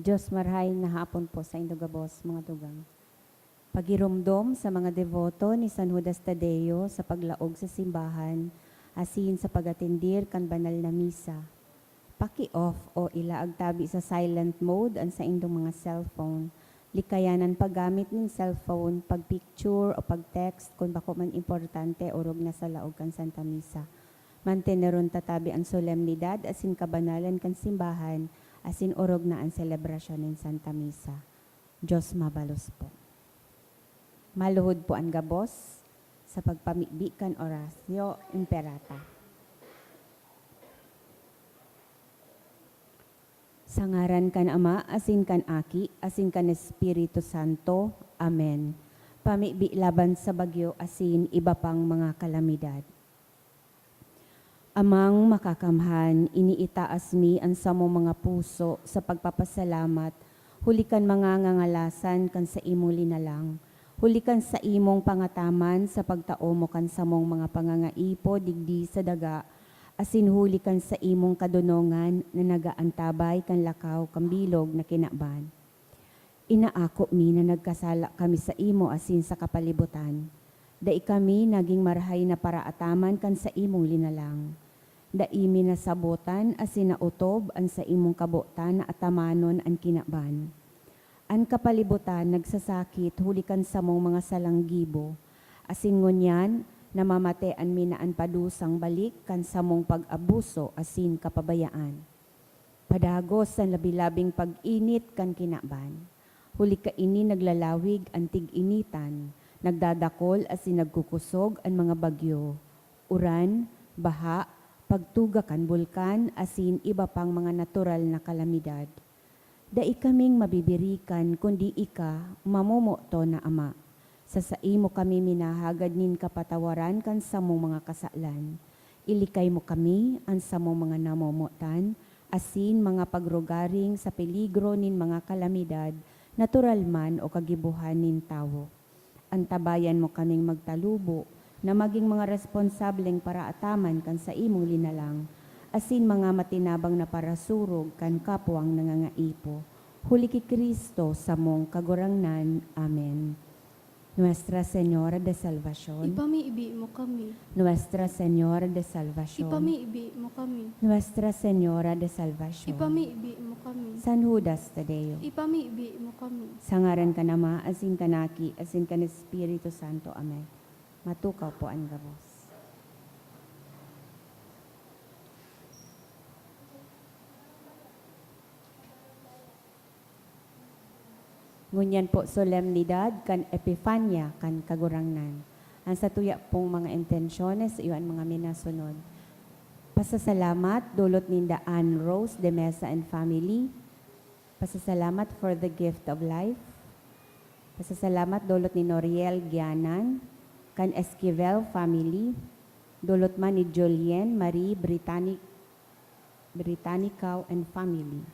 Diyos marhay na hapon po sa Indogabos, mga tugang. Pagirumdom sa mga devoto ni San Judas Tadeo sa paglaog sa simbahan, asin sa pagatindir kan banal na misa. Paki-off o ilaag tabi sa silent mode ang sa indong mga cellphone. Likayanan paggamit ng cellphone, pagpicture o pagtext kung bako man importante orog na sa laog kan Santa Misa. Manteneron tatabi ang solemnidad asin kabanalan kan simbahan, asin orog na ang selebrasyon ng Santa Misa. Diyos mabalos po. Maluhod po ang gabos sa pagpamibi kan orasyo imperata. Sa ngaran kan Ama, asin kan Aki, asin kan Espiritu Santo. Amen. Pamibi laban sa bagyo, asin iba pang mga kalamidad. Amang makakamhan, iniitaas mi ang samo mga puso sa pagpapasalamat, hulikan mga ngangalasan kan sa imo linalang, hulikan sa imong pangataman sa pagtao mo kan samong mga pangangaipo digdi sa daga, asin hulikan sa imong kadunongan na nagaantabay kan lakaw kambilog na kinaban. Inaako mi na nagkasala kami sa imo asin sa kapalibutan. Dai kami naging marhay na paraataman kan sa imong linalang. Dai mi nasabotan asin nautob an sa imong kabotan na atamanon an kinaban. An kapalibutan nagsasakit hulikan sa mong mga salanggibo. Asin ngunyan, namamatean mi na an padusang balik kan sa mong pag-abuso asin kapabayaan. Padagos sa labilabing pag-init kan kinaban. Huli ka ini naglalawig ang tig-initan, nagdadakol asin nagkukusog ang mga bagyo. Uran, baha, pagtuga kan bulkan asin iba pang mga natural na kalamidad. Dai kaming mabibirikan kundi ika mamumoto na Ama. Sa imo kami minahagad nin kapatawaran kan samong mga kasalan. Ilikay mo kami ang samong mga namomotan, asin mga pagrugaring sa peligro nin mga kalamidad, natural man o kagibuhan nin tawo. Antabayan mo kaming magtalubo na maging mga responsableng paraataman kan sa imong linalang, asin mga matinabang na parasurog kan kapwang nangangaipo. Huli ki Kristo sa mong kagurangnan. Amen. Nuestra Señora de Salvación. Ipamiibi mo kami. Nuestra Señora de Salvación. Ipamiibi mo kami. Nuestra Señora de Salvación. Ipamiibi mo kami. San Judas Tadeo. Ipamiibi mo kami. Sa ngaran ka Ama, asin ka Naki, asin ka Espiritu Santo. Amen. Matukaw po ang gabos. Ngunyan po solemnidad kan Epifania kan kagurangnan. Ang sa tuya pong mga intensyones, iyon mga minasunod. Pasasalamat, dulot ninda Ann Rose de Mesa and family. Pasasalamat for the gift of life. Pasasalamat, dulot ni Noriel Gianan, kan Esquivel family. Dulot man ni Julien Marie Britannicaw and family.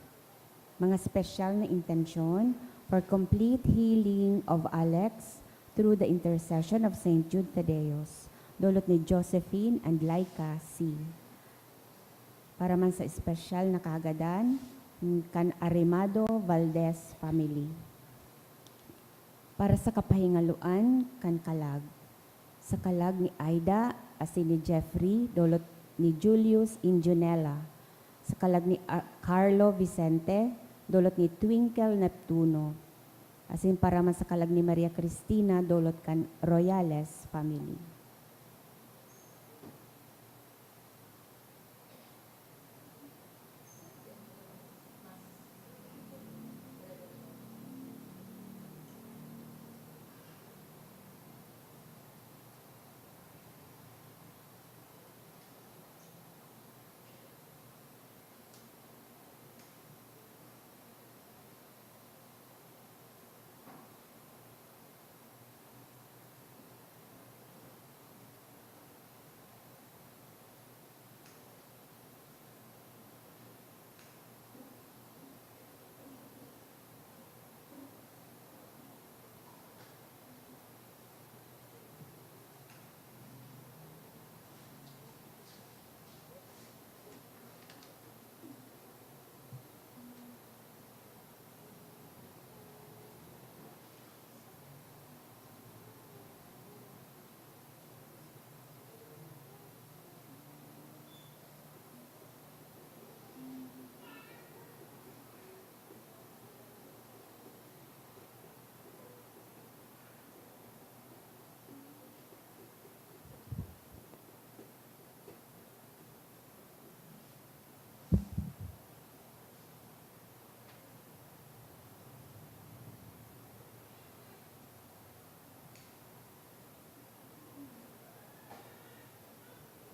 Mga special na intensyon, for complete healing of Alex through the intercession of St. Jude Tadeos. Dulot ni Josephine and Laika C. Para man sa espesyal na kaagadan, kan Arimado Valdez family. Para sa kapahingaluan, kan Kalag. Sa Kalag ni Aida, asin ni Jeffrey, dulot ni Julius Injunela. Sa Kalag ni Carlo Vicente, dulot ni Twinkle Neptuno. Asin para man sa kalag ni Maria Cristina, dulot kan Royales family.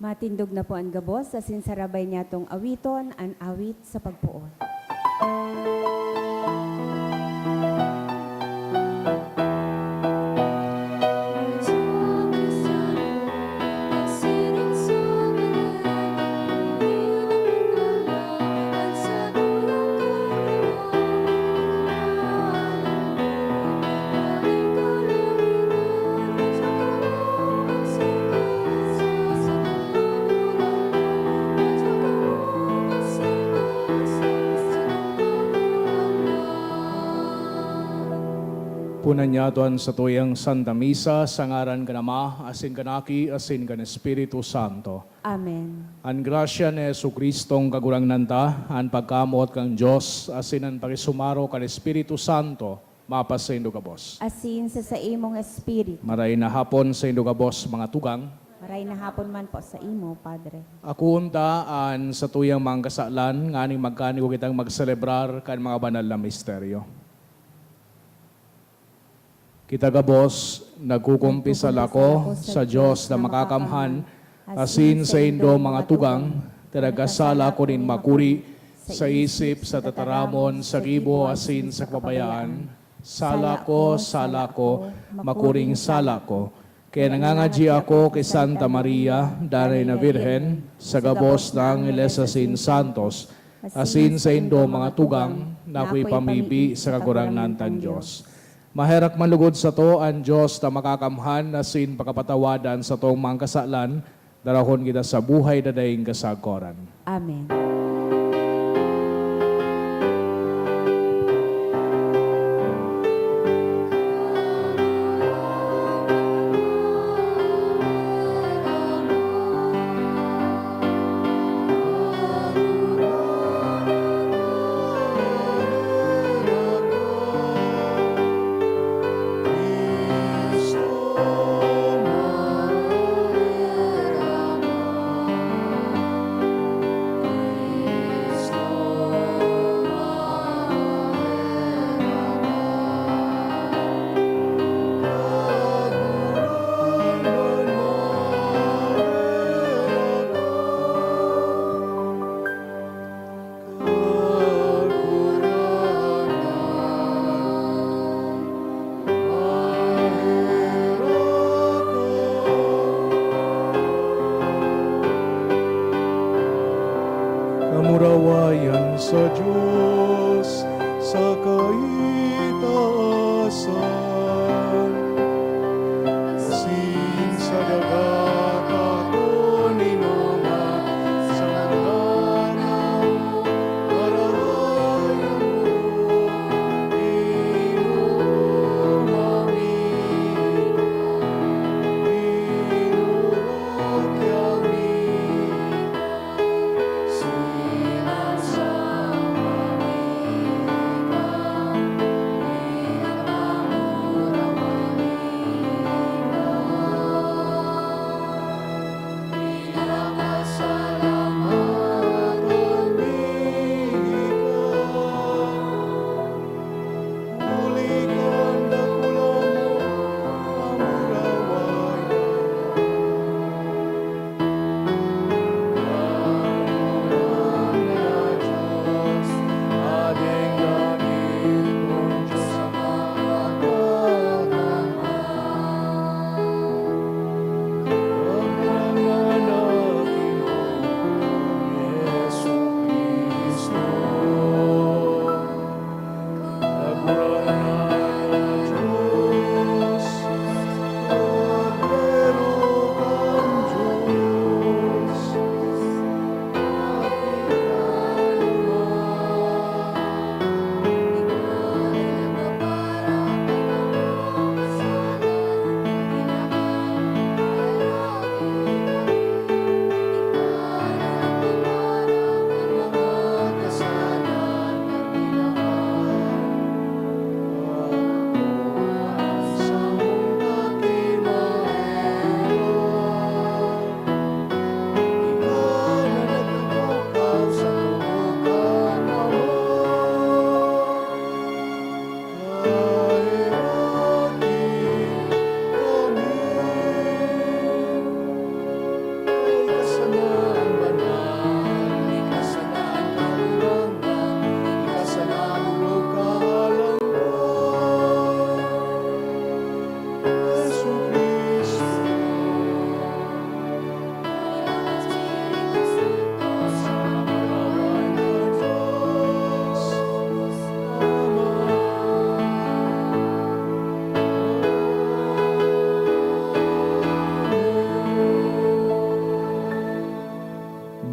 Matindog na po ang gabos, sa sinsarabay niya tong awiton, an awit sa pagpuon. Punan niya doon sa tuyang Santa Misa, sa ngaran ka Ama, asin ka naki, asin ka Espiritu Santo. Amen. Ang grasya ni Jesucristong kagurang nanta, ang pagkamot kang Diyos, asin ang pakisumaro ka Espiritu Santo, mapasendo ka bos. Asin sa imong espiritu. Maray na hapon sa indo ka bos, mga tugang. Maray na hapon man po sa imo, Padre. Ako untaan sa tuyang mga kasalan, nganing magkaniw kitang magselebrar kan mga banal na misteryo. Kita gabos, nagkukumpisal ako sa Diyos na makakamhan, asin sa indo mga tugang, tinagasala ko nin makuri, sa isip, sa tataramon, sa gibo, asin sa kapabayaan. Sala ko, makuring sala ko. Kaya nangangadji ako kay Santa Maria, Daray na Virhen, sa gabos ng Angeles asin Santos, asin sa indo mga tugang, na ako'y pamibi sa kagurang nantan Diyos. Maherak manlugod sa to ang Diyos na makakamhan na sin pakapatawadan sa tong mga kasalan, darahon kita sa buhay na daing kasagkoran. Amen. Kamurawayan sa Diyos sa kaitaasan, sin sa dagat at uninoma sa danaw, karahayan mo, inumami, inulokyami,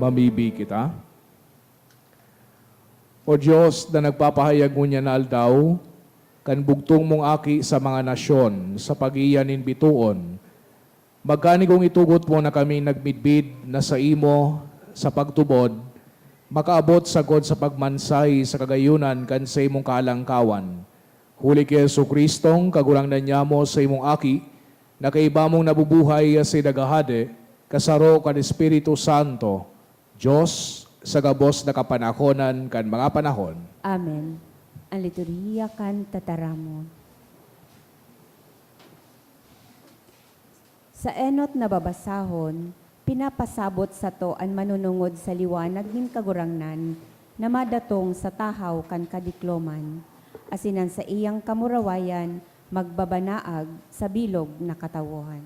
Mamibi kita. O Diyos na nagpapahayag mo niya na aldaw, kan bugtong mong aki sa mga nasyon, sa pag-iyanin bituon, magkani kong itugot mo na kami nagmidbid na sa imo, sa pagtubod, makaabot sagod sa pagmansay sa kagayunan kan sa imong kalangkawan. Huli kay Jesucristong kagurangnan niya mo sa imong aki, na kaiba mong nabubuhay sa dagahade, kasaro kan Espiritu Santo, Diyos, sa gabos na kapanahonan kan mga panahon. Amen. Ang liturhiya kan tataramon. Sa enot na babasahon, pinapasabot sa to ang manunungod sa liwanag nin kagurangnan na madatong sa tahaw kan kadikloman, asinan sa iyang kamurawayan magbabanaag sa bilog na katawuhan.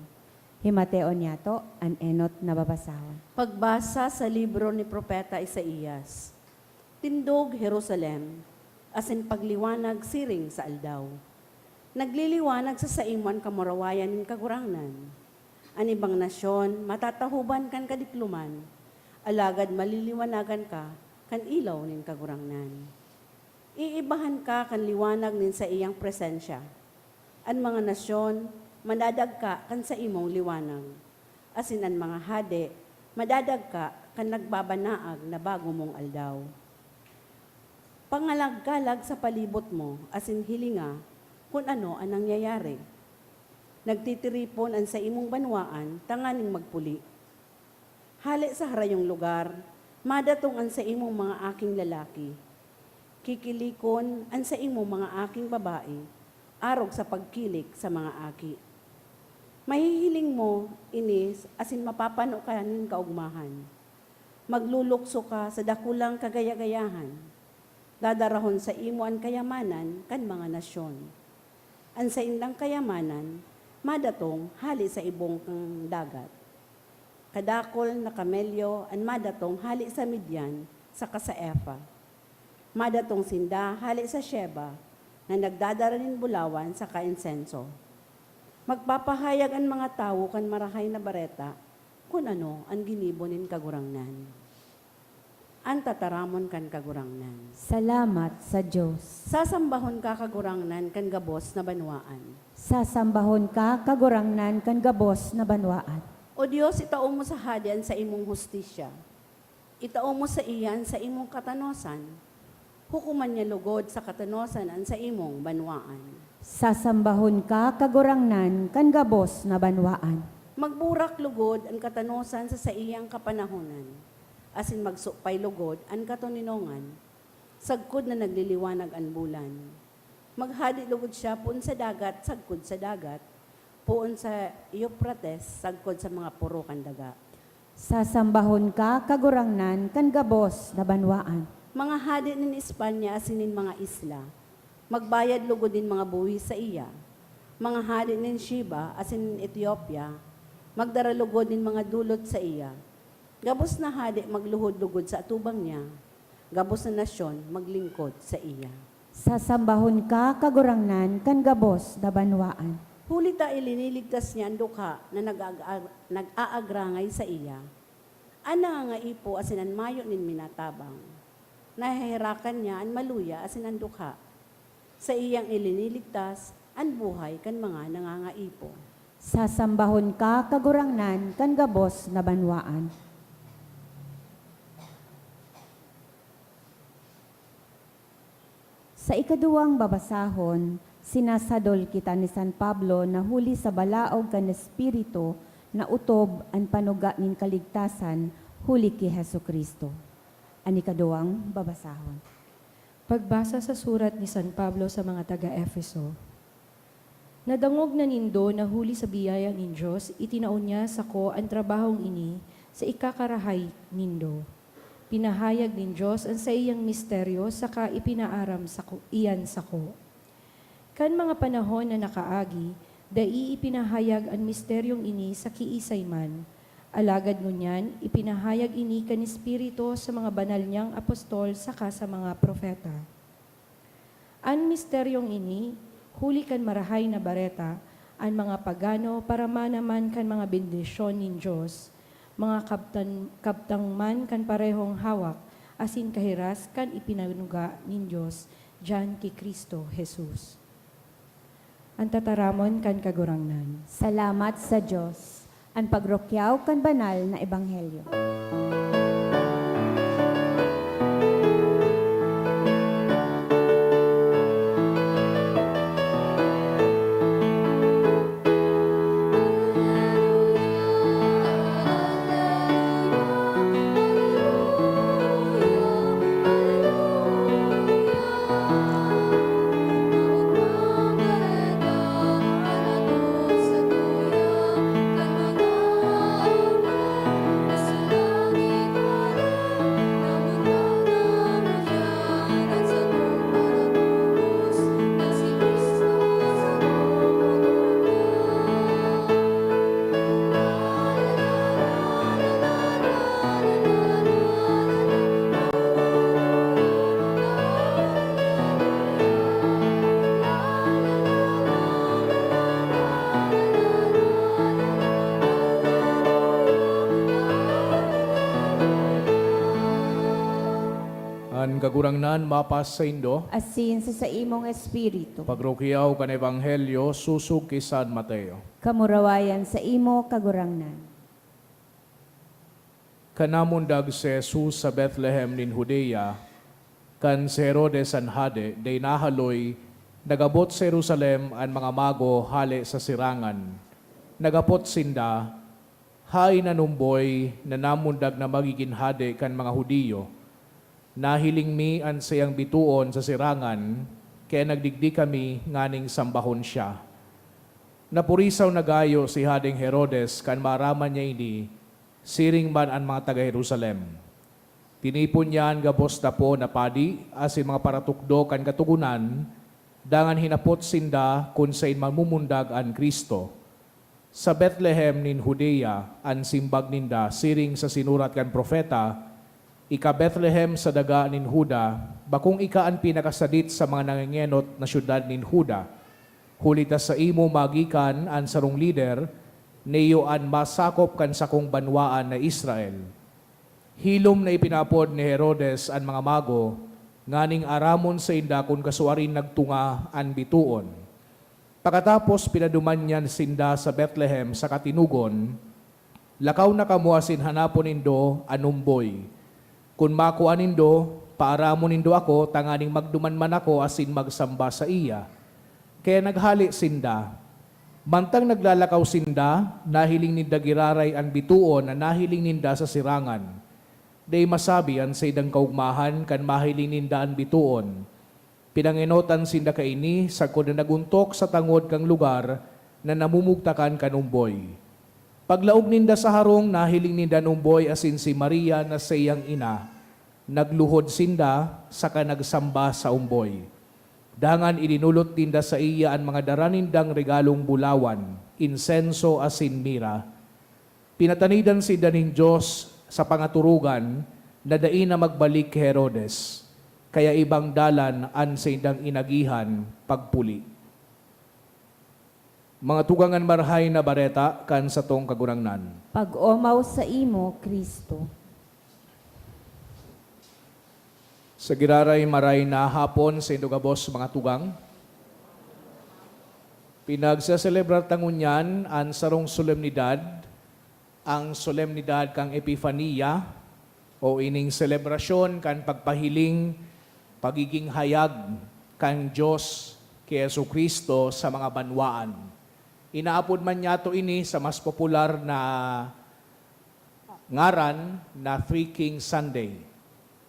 Himateo niya to ang enot na babasahon. Pagbasa sa libro ni Propeta Isaías. Tindog Jerusalem, asin pagliwanag siring sa aldaw. Nagliliwanag sa saiman kamurawayan ng kagurangnan. An ibang nasyon, matatahuban kan kadikluman, alagad maliliwanagan ka, kan ilaw nin kagurangnan. Iibahan ka kan liwanag nin sa iyang presensya. An mga nasyon, madadag ka kan sa imong liwanag. Asin an mga hade, madadag ka kan nagbabanaag na bago mong aldaw. Pangalaggalag sa palibot mo, asin hilinga, kung ano ang nangyayari. Nagtitiripon an sa imong banwaan, tanganing magpuli. Hali sa harayong lugar, madatong an sa imong mga aking lalaki. Kikilikon an sa imong mga aking babae, arog sa pagkilik sa mga aki. Mahihiling mo, inis, asin mapapano ka ning kaugmahan. Maglulukso ka sa dakulang kagaya-gayahan. Dadarahon sa imo ang kayamanan kan mga nasyon. An sa indang kayamanan, madatong hali sa ibong kang dagat. Kadakol na kamelyo an madatong hali sa Midian sa Kasaefa. Madatong sinda hali sa Sheba na nagdadaranin bulawan sa kainsenso. Magpapahayag ang mga tao kan marahay na bareta kung ano ang ginibonin kagurangnan. Ang tataramon kan kagurangnan. Salamat sa Diyos. Sasambahon ka kagurangnan kan gabos na banwaan. Sasambahon ka kagurangnan kan gabos na banwaan. O Diyos, itao mo sa hadian sa imong hustisya. Itao mo sa iyan sa imong katanosan. Hukuman niya lugod sa katanosan an sa imong banwaan. Sasambahon ka kagurangnan kan gabos na banwaan. Magburak lugod ang katanosan sa iyang kapanahonan. Asin magsupay lugod ang katuninongan. Sagkod na nagliliwanag ang bulan. Maghadi lugod siya puon sa dagat, sagkod sa dagat. Puon sa Euphrates, sagkod sa mga puro kan daga. Sasambahon ka kagurangnan kan gabos na banwaan. Mga hadi nin Espanya asinin mga isla. Magbayad lugod din mga buwi sa iya. Mga hadi nin Sheba asin Ethiopia. Magdaralugod din mga dulot sa iya. Gabos na hadi magluhod lugod sa atubang niya. Gabos na nasyon maglingkod sa iya. Sasambahon ka kagurangnan kan gabos na banwaan. Huli ta iliniligtas niya ang dukha na nag-aagrangay sa iya. Ana nga ipo asinan mayo nin minatabang. Nahihirakan niya ang maluya asin ang dukha. Sa iyang iliniligtas ang buhay kan mga nangangaipo. Sasambahon ka kagurangnan kan gabos na banwaan. Sa ikaduwang babasahon, sinasadol kita ni San Pablo na huli sa balaog kan Espiritu na utob ang panuga nin kaligtasan huli ki Jesucristo. Ang ikaduwang babasahon. Pagbasa sa surat ni San Pablo sa mga taga-Efeso. Nadangog na nindo na huli sa biyaya nin Diyos, itinaon niya sa ko ang trabahong ini sa ikakarahay nindo. Pinahayag nin Diyos ang sa iyang misteryo, saka ipinaaram iyan sa ko. Kan mga panahon na nakaagi, dai ipinahayag ang misteryong ini sa kiisay man. Alagad ngunyan, ipinahayag ini kan Espiritu sa mga banal niyang apostol saka sa mga propeta. Ang misteryong ini, huli kan marahay na bareta, ang mga pagano para manaman kan mga bendisyon nin Diyos, mga kabtang man kan parehong hawak, asin kahiras kan ipinanuga nin Diyos, diyan ki Kristo Jesus. Ang tataramon kan kagurangnan. Salamat sa Diyos. Ang pagrokyaw kan banal na ebanghelyo. An kagurangnan mapas sa Indo, Asin sa imong espiritu. pagrokyaw kan ebanghelyo susug kay San Mateo. Kamurawayan sa imo kagurangnan. Kanamundag si Jesus sa Bethlehem nin Judea, kan si Herodes an hade, day nahaloy, nagabot sa Jerusalem ang mga mago hali sa sirangan. Nagapot sinda, hay nanumboy na namundag na magiging hade kan mga Hudiyo. Nahiling mi an sayang bituon sa sirangan, kaya nagdigdi kami nganing sambahon siya. Napurisaw nagayo si Hading Herodes kan maraman niya ini, siring man ang mga taga-Jerusalem. Tinipon niya ang gabos na po na padi, asin mga paratukdo kan katugunan, dangan hinapot sinda kung sain mamumundag ang Kristo. Sa Bethlehem nin Judea, ang simbag ninda, siring sa sinurat kan profeta, ika Bethlehem sa daga nin Huda, bakong ika ang pinakasadit sa mga nangengenot na syudad nin Huda. Hulita sa imo magikan ang sarong lider, neyo an masakop kan sakong banwaan na Israel. Hilom na ipinapod ni Herodes ang mga mago, nganing aramon sa inda kung kasuarin nagtunga an bituon. Pagkatapos pinaduman niyan sinda sa Bethlehem sa katinugon, lakaw na kamuasin hanapon indo anumboy. Kung makuan nindo, paaramon nindo ako, tanganing magduman man ako asin magsamba sa iya. Kaya naghali sinda. Mantang naglalakaw sinda, nahiling ninda giraray ang bituon na nahiling ninda sa sirangan. Day masabi ang sa idang kaugmahan kan mahiling ninda ang bituon. Pinanginotan sinda kaini sa kung naguntok sa tangod kang lugar na namumugtakan kanumboy. Paglaog ninda sa harong, nahiling ninda numboy asin si Maria na sayang ina. Nagluhod sinda, saka nagsamba sa umboy. Dangan ininulot ninda sa iya ang mga daranindang regalong bulawan, insenso asin mira. Pinatanidan sinda ning Diyos sa pangaturugan na dai na magbalik kay Herodes, kaya ibang dalan an sa indang inagihan pagpuli. Mga tugangan marhay na bareta kan sa tong kagurangnan. Pag-omaw sa imo, Kristo. Sa giraray maray na hapon sa Indogabos mga tugang, pinagsaselebrar tangunyan ang sarong solemnidad, ang solemnidad kang Epifania o ining selebrasyon kan pagpahiling, pagiging hayag kan Diyos kay Jesucristo sa mga banwaan. Inaapod man niya to ini sa mas popular na ngaran na Three Kings Sunday.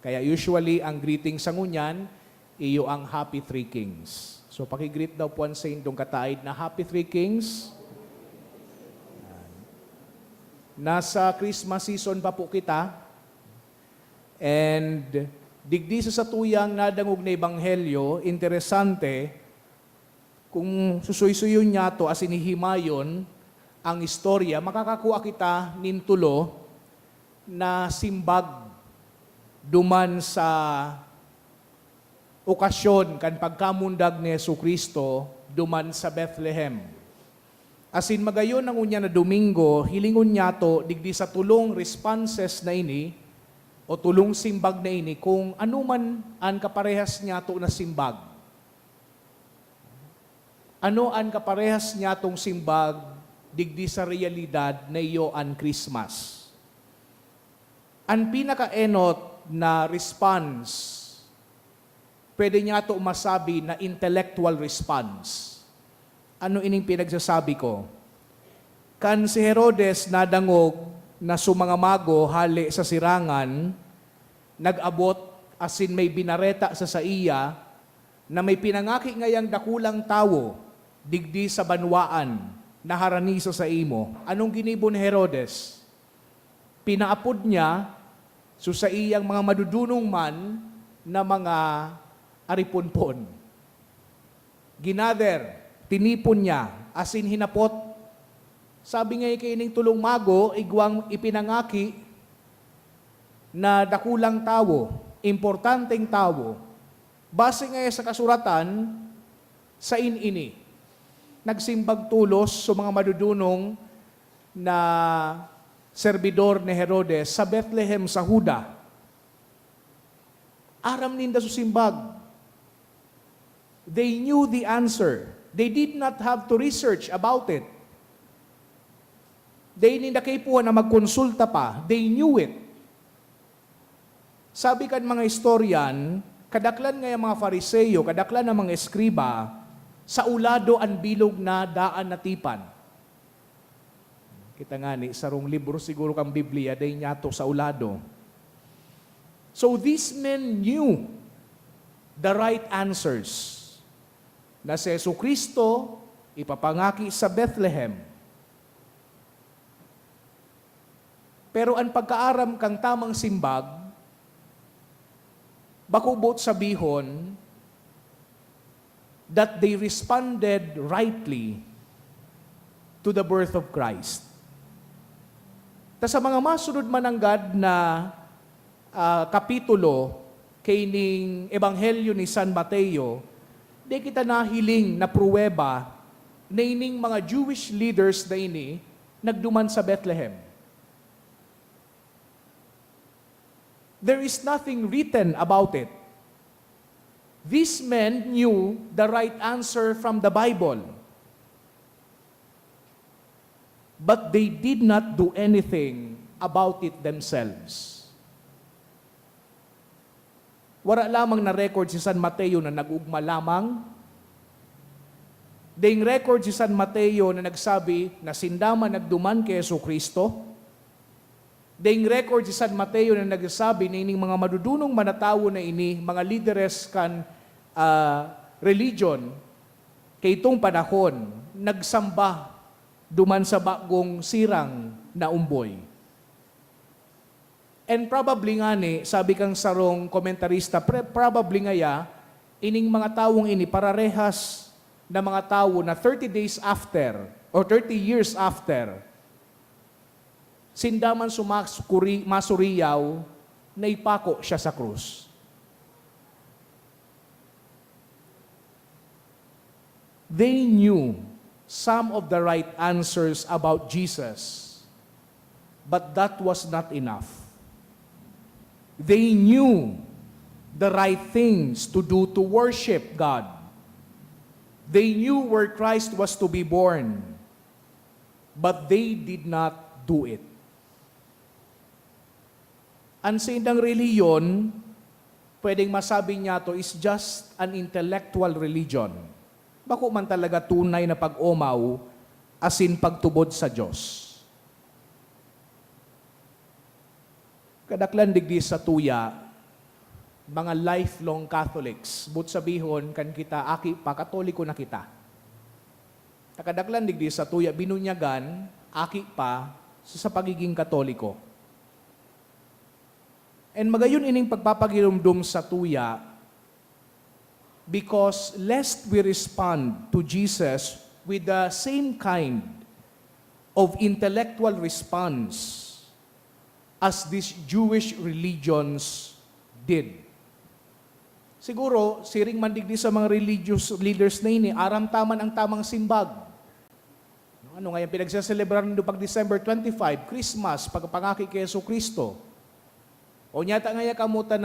Kaya usually ang greeting sa ngunyan, iyo ang Happy Three Kings. So pakigreet daw po sa indong kataid na Happy Three Kings. Nasa Christmas season pa po kita. And digdi sa tuyang nadangog na ebanghelyo, interesante, kung susuy-suyon niya to as inihimayon ang istorya, makakakuha kita nintulo na simbag duman sa okasyon kan pagkamundag ni Jesucristo duman sa Bethlehem. Asin magayon ang unya na Domingo, hilingon niya to, digdi sa tulong responses na ini, o tulong simbag na ini, kung ano man ang kaparehas niya to na simbag. Ano ang kaparehas niya tong simbag, digdi sa realidad na iyo ang Christmas. Ang pinaka-enot na response, pwede niya to masabi na intellectual response. Ano ining pinagsasabi ko? Kan si Herodes nadangog na sumangamago hali sa sirangan, nag-abot asin may binareta sa iya, na may pinangaki ngayang dakulang tawo, digdi sa banwaan, na haraniso sa imo. Anong ginibo ni Herodes? Pinaapod niya, so sa iyang mga madudunong man, na mga aripunpon. Ginather, tinipon niya, asin hinapot. Sabi nga kay ining tulong mago, igwang ipinangaki na dakulang tawo, importanteng tawo. Base nga sa kasuratan, sa ini, nagsimbag tulos sa mga madudunong na serbidor ni Herodes sa Bethlehem sa Huda. Aram ninda susimbag. They knew the answer. They did not have to research about it. They ninda kay po na magkonsulta pa. They knew it. Sabi kan mga historian, kadaklan nga yung mga Fariseo, kadaklan ng mga eskriba, sa ulado ang bilog na daan na tipan. Kita nga ni, sarong libro siguro kang Biblia, day niya to sa ulado. So these men knew the right answers. Na si Jesucristo ipapangaki sa Bethlehem. Pero ang pagkaaram kang tamang simbag, bakubot sabihon that they responded rightly to the birth of Christ. Ta sa mga masunod mananggad na kapitulo kay ning Ebanghelyo ni San Mateo, di kita nahiling na pruweba na ining mga Jewish leaders na ini nagduman sa Bethlehem. There is nothing written about it. These men knew the right answer from the Bible. But they did not do anything about it themselves. Wala lamang na record si San Mateo na nag-ugma lamang. Ding record si San Mateo na nagsabi na sindaman nagduman kay Jesucristo. Ding record si San Mateo na nagsasabi na ining mga madudunong manatawo na ini, mga leaders kan religion, kay itong panahon, nagsamba duman sa bagong sirang na umboy. And probably nga ni, sabi kang sarong komentarista, probably nga ya, ining mga tawong ini pararehas na mga tawo na 30 days after or 30 years after, sindaman masuriyaw na ipako siya sa krus. They knew some of the right answers about Jesus, but that was not enough. They knew the right things to do to worship God. They knew where Christ was to be born, but they did not do it. Ang sindang reliyon, pwedeng masabi niya to is just an intellectual religion. Bako man talaga tunay na pag-umaw, asin pagtubod sa Diyos. Kadaklan digdi sa tuya, mga lifelong Catholics, but sabihon kan kita, aki pa, Katoliko na kita. Kadaklan digdi sa tuya, binunyagan, aki pa, sa pagiging Katoliko. And magayon ining pagpapagirumdum sa tuya, because lest we respond to Jesus with the same kind of intellectual response as these Jewish religions did. Siguro, siring mandigdi sa mga religious leaders na ini, aram taman ang tamang simbag. Ano nga yung pinagsaselebrar nito pag December 25, Christmas, pagpangaki kay Yesu Kristo. O nyata nga kamuta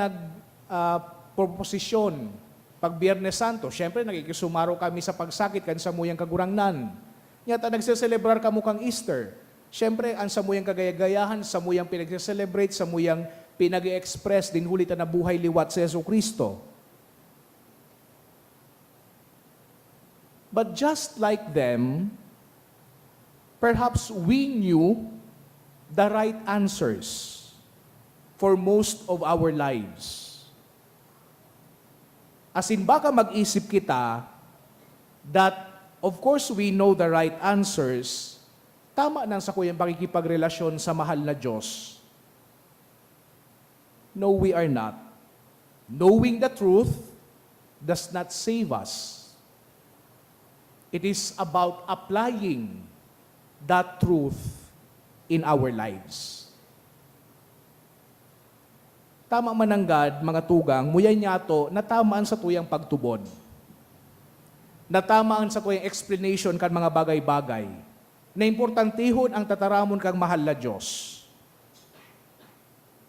proposisyon pag Biyernes Santo. Siyempre, nagkikisumaro kami sa pagsakit kan sa muyang kagurangnan. Nyata nagsaselebrar kamo kang Easter. Siyempre, ang sa muyang kagayagayahan, sa muyang pinagsa-celebrate, sa muyang pinag-express din hulitan na buhay liwat sa Yesu Kristo. But just like them, perhaps we knew the right answers for most of our lives. As in, baka mag-isip kita that, of course, we know the right answers. Tama nang sa kuyang pakikipagrelasyon sa mahal na Diyos. No, we are not. Knowing the truth does not save us. It is about applying that truth in our lives. Tama mananggad, mga tugang, muyan niya to, natamaan sa tuyang pagtubod. Natamaan sa tuyang explanation kan mga bagay-bagay. Na importantihon ang tataramon kang mahal na Diyos.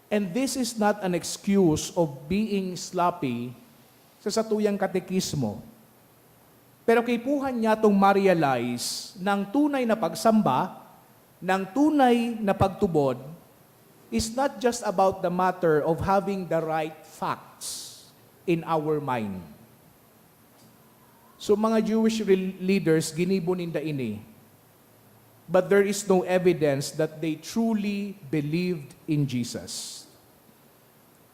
And this is not an excuse of being sloppy sa satuyang katekismo. Pero kipuhan niya itong ma-realize ng tunay na pagsamba, ng tunay na pagtubod, is not just about the matter of having the right facts in our mind. So mga Jewish leaders, ginibon inda ini. But there is no evidence that they truly believed in Jesus.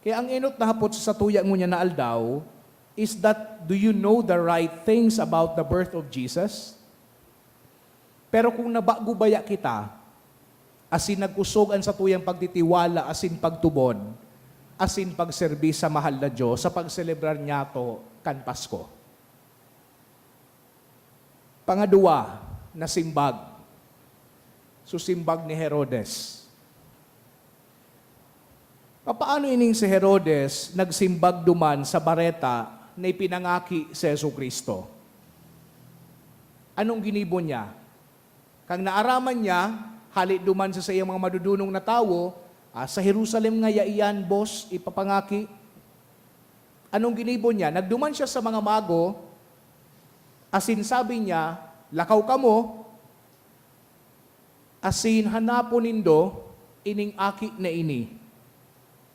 Kaya ang inot na hapot sa tuya mo niya na aldaw, is that, do you know the right things about the birth of Jesus? Pero kung nabagubaya kita, asin nagkusogan sa tuyang pagtitiwala, asin pagtubon, asin pagserbi sa mahal na Diyos, sa pagselebrar niya to kan Pasko. Pangadua, na simbag. Susimbag ni Herodes. Paano ining si Herodes nagsimbag duman sa bareta na ipinangaki sa Yesu Kristo? Anong ginibon niya? Kang naaraman niya, halit duman sa iyang mga madudunong na tao, sa Jerusalem nga iyan, boss, ipapangaki. Anong ginibon niya? Nagduman siya sa mga mago, asin sabi niya, lakaw ka mo, asin hanapon nindo, ining aki na ini.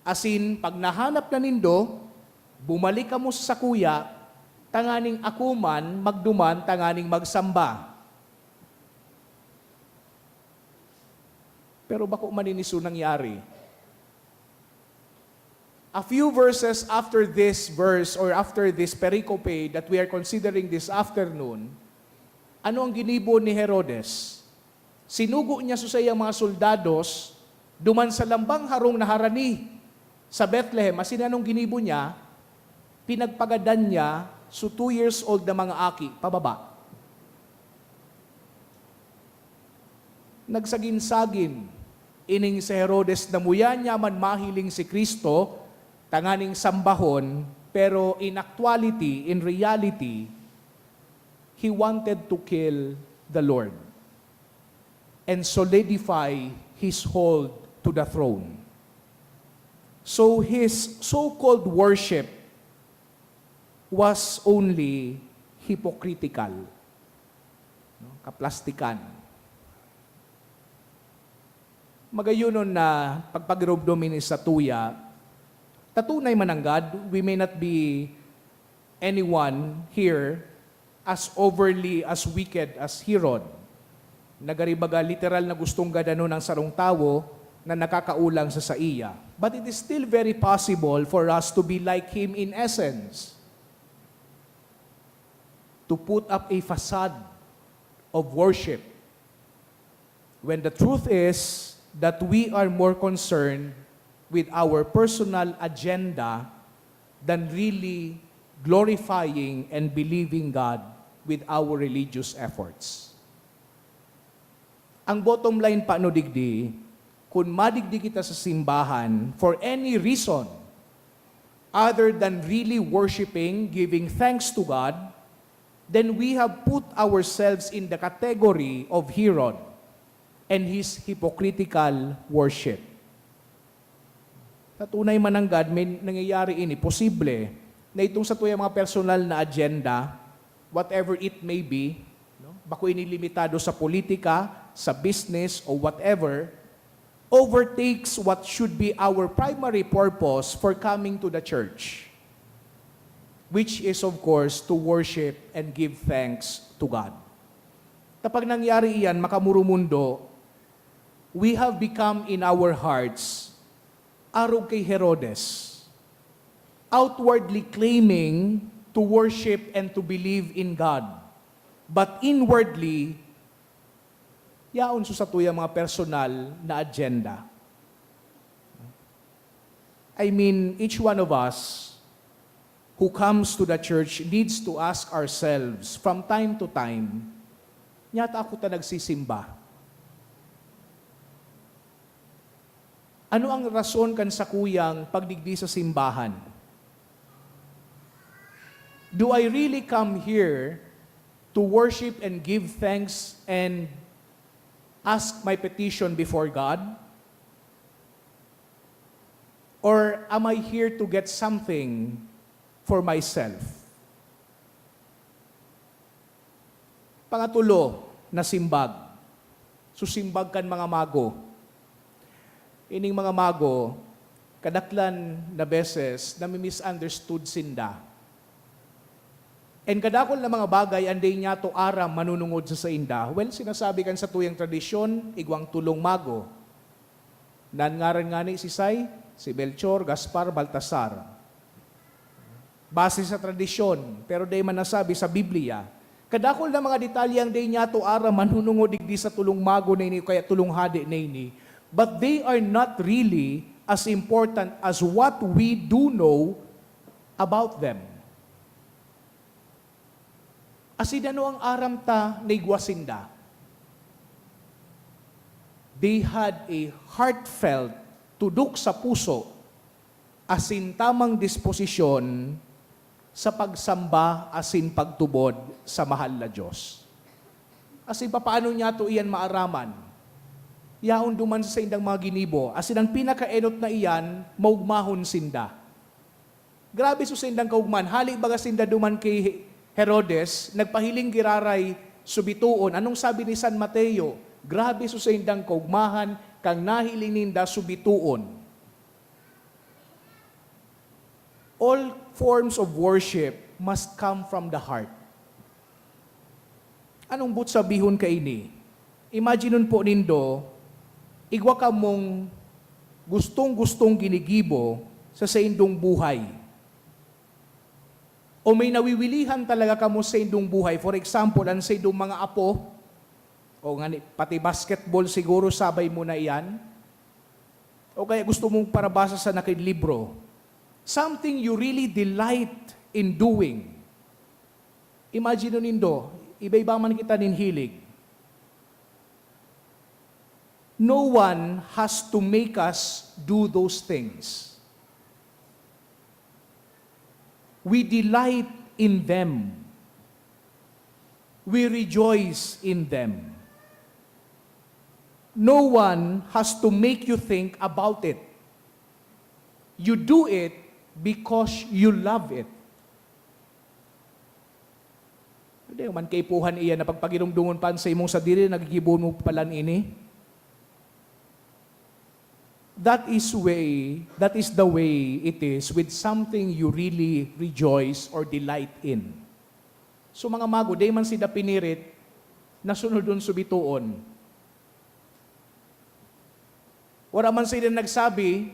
Asin, pag nahanap na nindo, bumalik ka mo sa kuya, tanganing akuman, magduman, tanganing magsamba. Pero bako maniniso nangyari? A few verses after this verse or after this pericope that we are considering this afternoon, ano ang ginibo ni Herodes? Sinugo niya sa iyang mga soldados, duman sa lambang harong na harani sa Bethlehem. Asin anong ginibo niya? Pinagpagadan niya so 2 years old na mga aki, pababa. Nagsagin-sagin, ining si Herodes na muya niya man mahiling si Kristo, tanganing sambahon, pero in actuality, in reality, he wanted to kill the Lord and solidify his hold to the throne. So his so-called worship was only hypocritical, kaplastikan. Magayunon na pagpagirobdomini sa tuya, tatunay mananggad, we may not be anyone here as overly, as wicked as Herod. Nagaribaga literal na gustong gadano ng sarong tao na nakakaulang sa saiya. But it is still very possible for us to be like him in essence. To put up a facade of worship. When the truth is that we are more concerned with our personal agenda than really glorifying and believing God with our religious efforts. Ang bottom line pa no digdi, kung madigdi kita sa simbahan for any reason other than really worshiping, giving thanks to God, then we have put ourselves in the category of Herod and his hypocritical worship. Sa tunay man ng God, may nangyayari ini, posible, na itong sa tuyang mga personal na agenda, whatever it may be, no? Bako inilimitado sa politika, sa business, o whatever, overtakes what should be our primary purpose for coming to the church, which is, of course, to worship and give thanks to God. Kapag nangyari iyan, makamurumundo, we have become in our hearts arog kay Herodes, outwardly claiming to worship and to believe in God, but inwardly, yaon sa tuyang mga personal na agenda. I mean, each one of us who comes to the church needs to ask ourselves from time to time, nyata ako ta nagsisimba. Ano ang rason kan sa kuyang pagdigdi sa simbahan? Do I really come here to worship and give thanks and ask my petition before God? Or am I here to get something for myself? Pangatulo, na simbag. Susimbag kan mga mago. Ining mga mago, kadaklan na beses na misunderstood sinda. And kadakol na mga bagay, anday niya to aram manunungod sa inda. Well, sinasabi kan sa tuyang tradisyon, igwang tulong mago. Nangaran nga ni si Say, si Melchor, Gaspar, Baltasar. Base sa tradisyon, pero day man nasabi sa Biblia, kadakol na mga detalyang day niya to aram manunungod digdi sa tulong mago na ini, kaya tulong hadi na ini. But they are not really as important as what we do know about them. Asin ano ang aram ta na igwasinda? They had a heartfelt, tudok sa puso, asin tamang disposisyon sa pagsamba asin pagtubod sa mahal na Diyos. Asin paano niya to iyan maaraman? Yaon duman sa indang mga ginibo, asin ang pinakaenot na iyan, maugmahon sinda. Grabe so sa indang kaugman, hali baga sinda duman kay Herodes, nagpahiling giraray subituon. Anong sabi ni San Mateo? Grabe so sa indang kaugmahan, kang nahiling ninda subituon. All forms of worship must come from the heart. Anong but sabihon ka ini? Imagine nun po nindo, igwa ka mong gustong-gustong ginigibo sa indong buhay. O may nawiwilihan talaga ka mo sa indong buhay. For example, ang sa indong mga apo, o nga pati basketball siguro sabay mo na iyan, o kaya gusto mong parabasa sa libro. Something you really delight in doing. Imagine nindo, iba-iba man kita nin hilig. No one has to make us do those things. We delight in them. We rejoice in them. No one has to make you think about it. You do it because you love it. Hindi man kaipuhan iyan na pagpagirumdumon pan sa imong sadiri, nagigibon mo palan ini. That is the way it is with something you really rejoice or delight in. So mga mago, day man sila pinirit, nasunod dun subituon. Wala man sila nagsabi,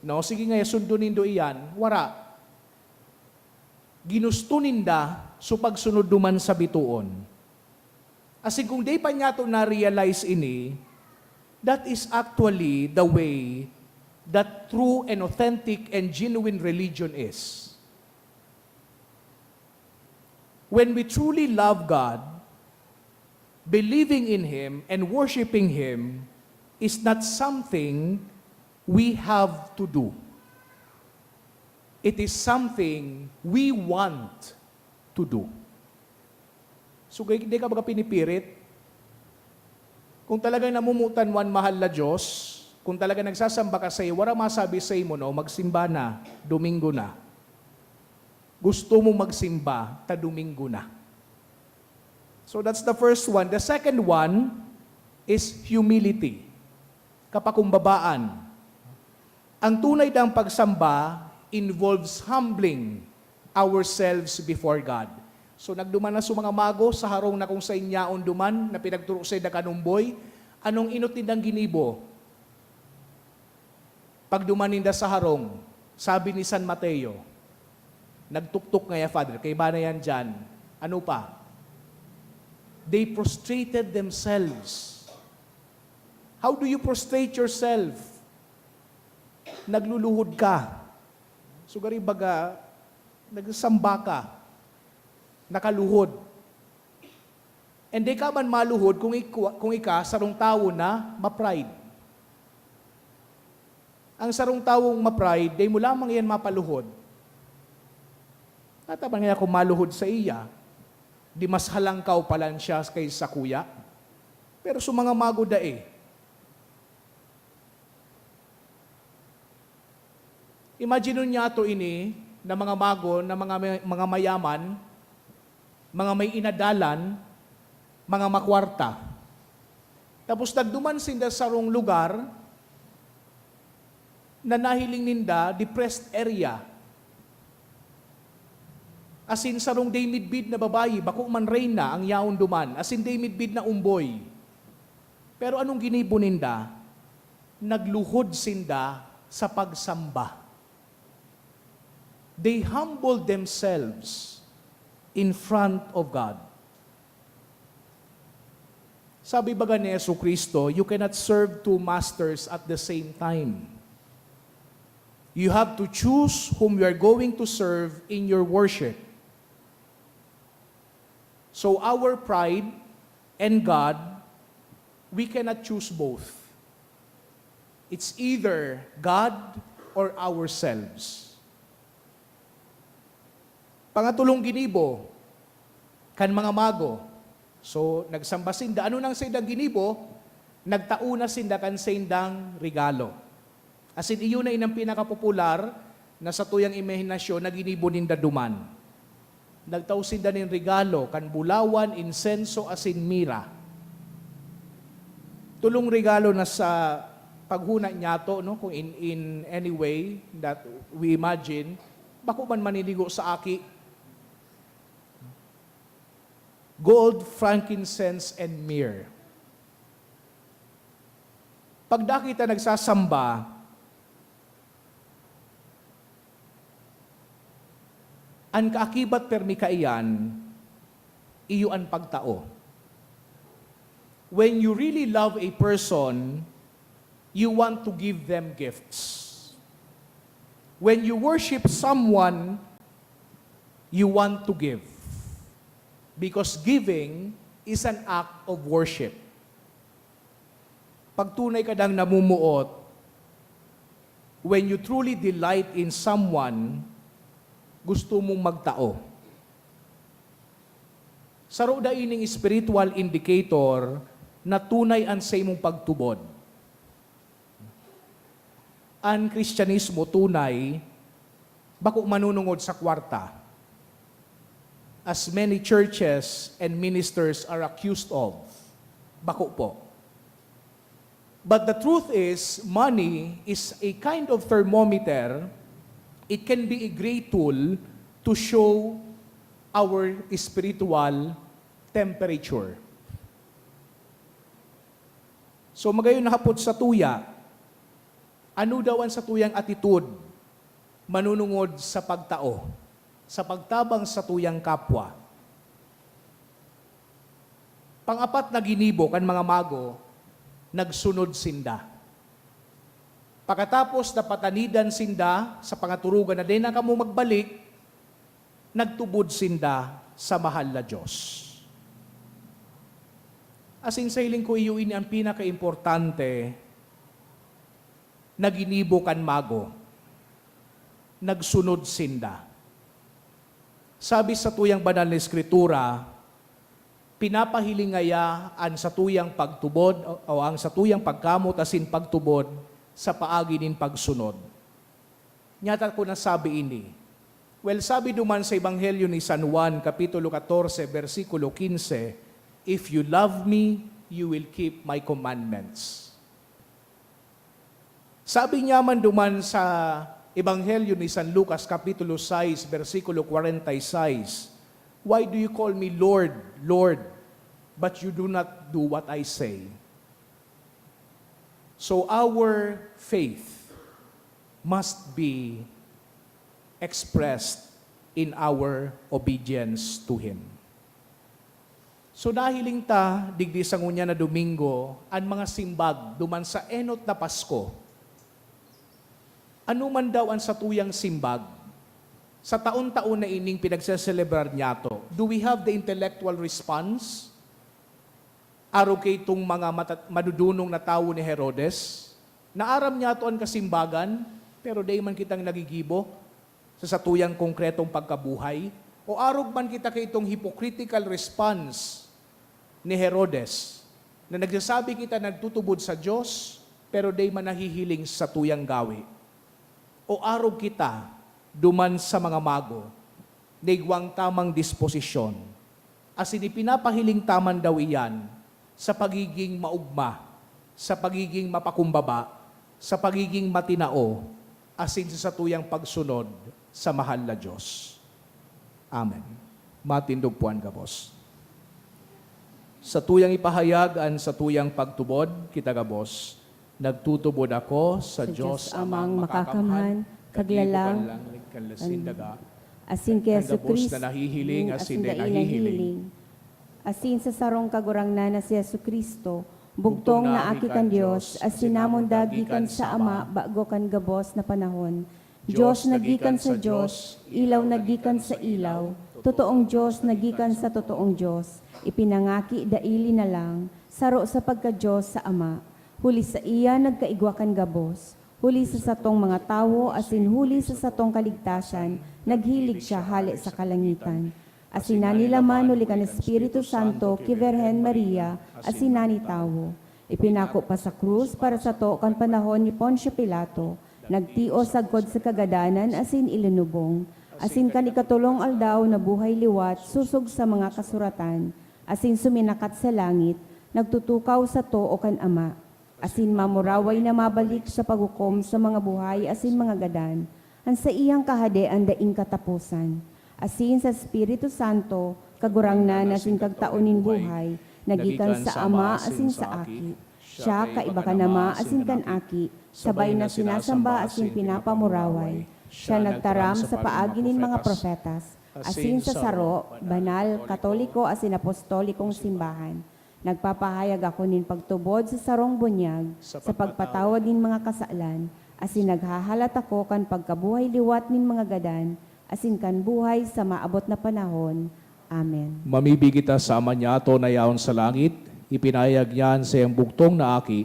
no, sige nga, sundunin do iyan, wala. Ginusto ninda, so pagsunod duman sa bituon. Asi kung day pa niya to na-realize ini, that is actually the way that true and authentic and genuine religion is. When we truly love God, believing in Him and worshiping Him is not something we have to do. It is something we want to do. So, hindi ka baga pinipirit. Kung talagang namumutan wan mahal na Diyos, kung talagang nagsasamba ka sa iyo, wala masabi sa mo, no, magsimba na, Domingo na. Gusto mo magsimba, ta Domingo na. So that's the first one. The second one is humility. Kapakumbabaan. Ang tunay ng pagsamba involves humbling ourselves before God. So nagduman na sa mga mago sa harong na kung sa inyaon duman na pinagturo sa ida kanumboy, anong inutin ng ginibo? Pag dumaninda sa harong, sabi ni San Mateo, nagtuktok ngaya, Father, kay ba na yan dyan? Ano pa? They prostrated themselves. How do you prostrate yourself? Nagluluhod ka. Sugari baga, nagsamba ka. Nakaluhod. And di ka man maluhod kung ika sarong tao na ma-pride. Ang sarong tawong ma-pride, di mo lamang yan mapaluhod. Nataban nga kung maluhod sa iya, di mas halangkaw palan siya kaysa kuya. Pero sa mga mago dae, imagine niya to ini na mga mago, na mga mayaman, mga may inadalan, mga makwarta. Tapos nagduman sinda sa rong lugar na nahiling ninda, depressed area. As in sa rong day midbid na babayi, bako man reyna ang yaon duman. As in day midbid na umboy. Pero anong ginibo ninda? Nagluhod sinda sa pagsamba. They humbled themselves in front of God. Sabi baga ni Jesucristo, you cannot serve two masters at the same time. You have to choose whom you are going to serve in your worship. So our pride and God, we cannot choose both. It's either God or ourselves. Pangatulong ginibo, kan mga mago. So, nagsamba sinda. Ano nang sindang ginibo? Nagtauna sinda kan sindang regalo. As in, iyon na inang pinakapopular na sa tuyang imahinasyon na ginibo ninda duman. Nagtao sinda nin regalo, kan bulawan, insenso, asin mira. Tulong regalo na sa paghuna niya to, no? Kung in any way that we imagine, bako man maniligo sa aki, gold, frankincense, and myrrh. Pag kita nagsasamba, ang kaakibat permikaiyan, iyo ang pagtao. When you really love a person, you want to give them gifts. When you worship someone, you want to give. Because giving is an act of worship. Pag tunay ka dang namumuot, when you truly delight in someone, gusto mong magtao. Saro da ining spiritual indicator na tunay ang sa imong pagtubod. Ang Kristyanismo tunay, bako manunungod sa kwarta. As many churches and ministers are accused of. Bako po. But the truth is, money is a kind of thermometer. It can be a great tool to show our spiritual temperature. So magayon nahapot sa tuya, ano daw ang sa tuyang attitude manunungod sa pagtao, sa pagtabang sa tuyang kapwa. Pang-apat na ginibo kan mga mago, nagsunod sinda. Pagkatapos na patanidan sinda sa pangaturugan na din na kamo magbalik, nagtubod sinda sa mahal na Diyos. Asin sa hiling ko iyuin ang pinaka-importante na ginibo kan mago, nagsunod sinda. Sabi sa tuyang banal na Eskritura, pinapahilingaya ang satuyang pagtubod o ang satuyang pagkamot asin pagtubod sa paagi nin pagsunod. Nyata ko nasabi ini. Well, sabi duman sa Ebanghelyo ni San Juan, Kapitulo 14, versikulo 15, "If you love me, you will keep my commandments." Sabi niya man duman sa Ebanghelyo ni San Lucas, Kapitulo 6, versikulo 46, "Why do you call me Lord, Lord, but you do not do what I say?" So our faith must be expressed in our obedience to Him. So nahiling ta, digdi sa ngunya na Domingo, ang mga simbag duman sa enot na Pasko. Ano man daw ang satuyang simbag? Sa taon-taon na ining pinagseselebrar niya to, do we have the intellectual response? Araw kay itong mga madudunong na tao ni Herodes, naaram niya to ang kasimbagan, pero day man kitang nagigibo sa satuyang konkretong pagkabuhay, o arog man kita kay itong hypocritical response ni Herodes, na nagsasabi kita nagtutubod sa Diyos, pero day man nahihiling sa tuyang gawi. O arog kita, duman sa mga mago, naigwang tamang disposisyon, as pininapahiling taman daw iyan, sa pagiging maugma, sa pagiging mapakumbaba, sa pagiging matinao, asin sa tuyang pagsunod sa mahal na Diyos. Amen. Matindog puan ka, boss. Sa tuyang ipahayag ang sa tuyang pagtubod, kita ka, boss, nagtutubod ako sa Diyos amang makakamhan, kaglalang, kanlasindaga, asin kay Yesu Kandabos Kristo, na nahihiling, asin na nahihiling. Asin sa sarong kagurangnan na si Yesu Kristo, bugtong na aki kan Dios, asin namon dagikan sa Ama, bago kan gabos na panahon. Diyos nagikan sa Diyos, ilaw nagikan sa ilaw, totoong Diyos nagikan sa totoong Diyos, ipinangaki daili na lang, saro sa pagka-Diyos sa Ama. Huli sa iya nagkaigwakan gabos, huli sa satong mga tawo, asin huli sa satong kaligtasan, naghilig siya hali sa kalangitan. Asin na nila man huli kan Espiritu Santo, ki Virhen Maria, asin na ni tawo. Ipinako pa sa krus para sa to kan panahon ni Poncio Pilato, nagtio sagkod sa kagadanan, asin ilinubong. Asin kan ikatulong aldaw na buhay liwat, susog sa mga kasuratan, asin suminakat sa langit, nagtutukaw sa to o kan Ama. Asin mamuraway na mabalik sa paghukom sa mga buhay, asin mga gadan, ang sa iyang kahadean daing katapusan. Asin sa Espiritu Santo, kagurangnan asin kagtaonin buhay, nagikan sa Ama asin sa Aki. Siya kaiba ka nama asin kan Aki, sabay na sinasamba asin pinapamuraway. Siya nagtaram sa paagi nin mga profetas, asin sa saro, banal, katoliko asin apostolikong simbahan. Nagpapahayag ako nin pagtubod sa sarong bunyag, sa pagpatawad nin mga kasalan, asin naghahalat ako kan pagkabuhay liwat nin mga gadan, asin kan buhay sa maabot na panahon. Amen. Mamibig kita sa Ama niya to na yaon sa langit, ipinayag niyan sa iyang bugtong na aki,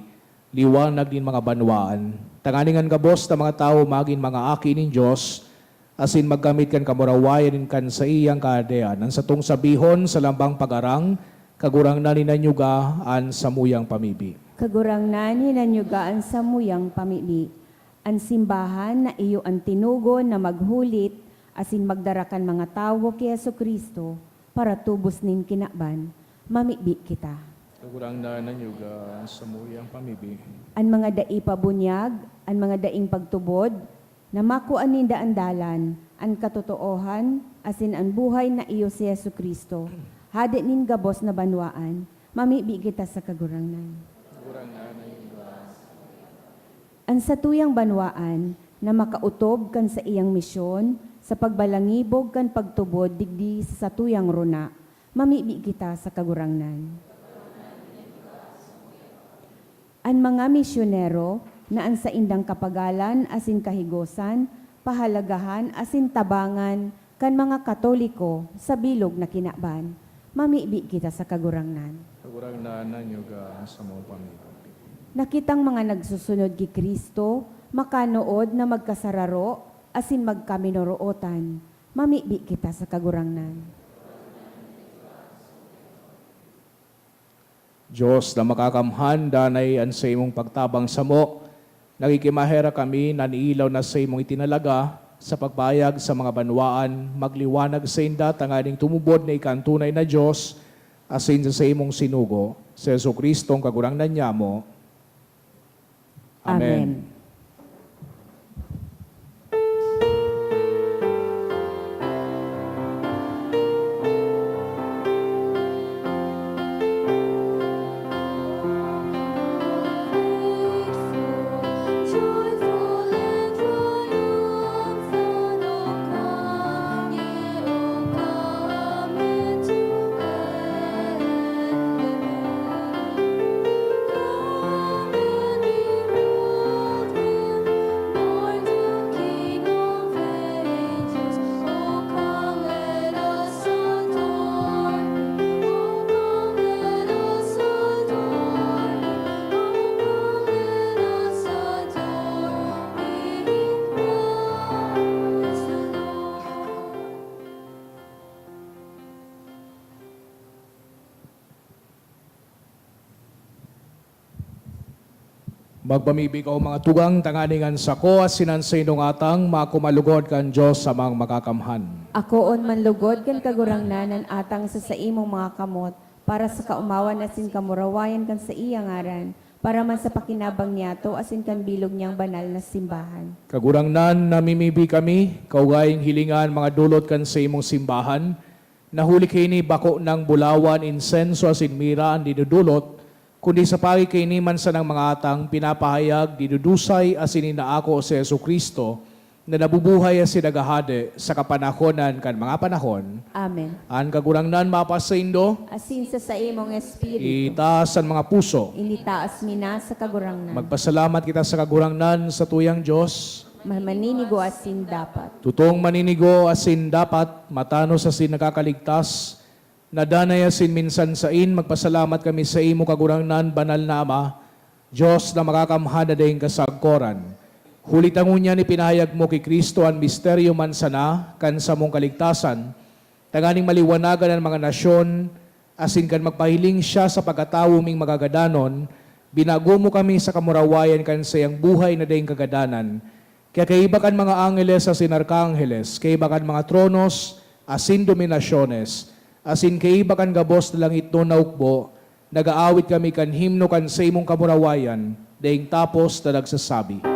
liwanag din mga banwaan. Tanganingan ka, boss, na mga tao maging mga aki nin Diyos, asin magkamit kan kamurawayan kan sa iyang kahadean. Ang satong sabihon sa lambang pagarang, kagurang na ninanyugaan sa muyang pamibi. Kagurangnan hinanyugaan sa muyang pamili. Ang simbahan na iyo ang tinugon na maghulit, asin magdarakan mga tawo kay Yesu Kristo, para tubos nin kinaban, mamibi kita. Kagurang na ninanyugaan sa muyang pamibi. Ang mga dai pabunyag, ang mga daing pagtubod, na makuan nin daandalan, ang katotoohan, asin ang buhay na iyo si Yesu Kristo, hadi nin gabos na banwaan, mamibi kita sa kagurangnan. Ang satuyang banwaan na makautob kan sa iyang misyon, sa pagbalangibog kan pagtubod digdi sa satuyang runa, mamibi kita sa kagurangnan. Ang mga misyonero na ang sa indang kapagalan asin kahigosan, pahalagahan asin tabangan kan mga Katoliko sa bilog na kinaban, mamibi kita sa kagurangnan. Kagurang na ninanyugaan sa muyang pamibi. Nakitang mga nagsusunod ki Kristo, makanood na magkasararo, asin magkaminorootan, mamibi kita sa kagurangnan. Diyos na makakamhan, danay an sa imong pagtabang samo, nagikimahera kami, naniilaw na sa imong itinalaga, sa pagbayag sa mga banwaan, magliwanag sa inda, tanganing tumubod na ikantunay na Diyos, asin sa imong sinugo, sa Jesucristo ang kagurangnan niya mo. Amen. Joyful and triumphant, O come, ye, O come into Bethlehem. Come and behold Him, born the King of angels. O come, let us adore Him. O come, let us adore Him. O come, let us adore Him. Praise the Lord. Magpamibig o mga tugang, tanganingan sa ko, asinan sa inong atang, makumalugod kan Diyos sa mga makakamhan. Akoon manlugod kan kagurangnanan atang sa imong mga kamot, para sa kaumawan asin kamurawayan kan sa iyang ngaran, para man sa pakinabang niyato asin kan bilog niyang banal na simbahan. Kagurangnan, namimibi kami, kaugaying hilingan mga dulot kan sa imong simbahan, nahuli kini bako ng bulawan, insenso asin mira ang dinudulot, kundi sa pagi kini man sa ng mga atang pinapahayag, dinudusay asin inaako sa Jesucristo, na nabubuhay asin nagahade sa kapanahonan kan mga panahon. Amen. Ang kagurangnan mapasaindo, Asin sa imong espiritu, itaas ang mga puso. initaas mina sa kagurangnan. Magpasalamat kita sa kagurangnan sa tuyang Diyos. Maninigo asin dapat. Tutong maninigo asin dapat, matanos asin nakakaligtas, nadanay asin minsan sain, magpasalamat kami sa imo kagurangnan, banal na Ama, Diyos na makakamhan na dayong kasagkoran. Hulitangon niya ni pinahayag mo kay Kristo ang misteryo man sana, kan sa mong kaligtasan, tanganing maliwanagan ang mga nasyon, asin kan magpahiling siya sa pagkatawo ming magagadanon, binago mo kami sa kamurawayan kan sayang buhay na dayong kagadanan. Kaya kaibakan mga angeles asin arkangeles, kaibakan mga tronos, asin dominasyones, asin kaibakan gabos na langit no naukbo, nagaawit kami kan himno kan sa imong kamurawayan, dayong tapos na nagsasabi. Banal,